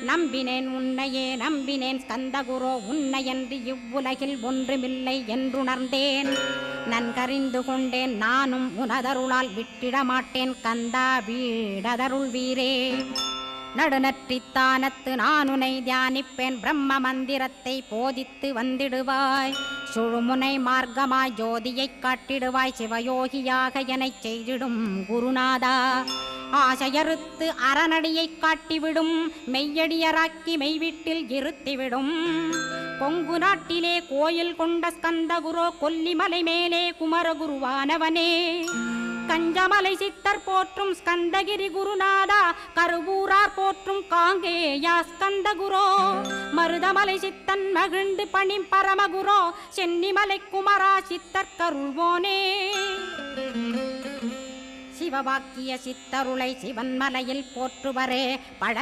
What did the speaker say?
நம்பினேன் உன்னையே நம்பினேன் ஸ்கந்தகுரோ உன்னையன்றி இவ்வுலகில் ஒன்றுமில்லை என்றுணர்ந்தேன். நன்கறிந்து கொண்டேன் நானும் உனதருளால் விட்டிட மாட்டேன் கந்தா வீடதருள் வீரே. நடுநற்றித்தானத்து நானுனை தியானிப்பேன் பிரம்ம மந்திரத்தை போதித்து வந்திடுவாய். சுழுமுனை மார்க்கமாய் ஜோதியைக் காட்டிடுவாய் சிவயோகியாக எனச் செய்திடும் குருநாதா. ஆசையறுத்து அறநடியைக் காட்டிவிடும் மெய்யடியராக்கி மெய்வீட்டில் இருத்திவிடும். கொங்கு நாட்டிலே கோயில் கொண்ட ஸ்கந்தகுரோ கொல்லிமலை மேலே குமரகுருவானவனே. கஞ்சமலை சித்தர் போற்றும் ஸ்கந்தகிரி குருநாதா கருவூரார் போற்றும் காங்கேயா ஸ்கந்தகுரோ. மருதமலை சித்தன் மகிழ்ந்து பணி பரமகுரோ சென்னிமலை குமரா சித்தர் கருள்வோனே. சிவவாக்கிய சித்தருளை சிவன்மலையில் போற்றுவரே பழ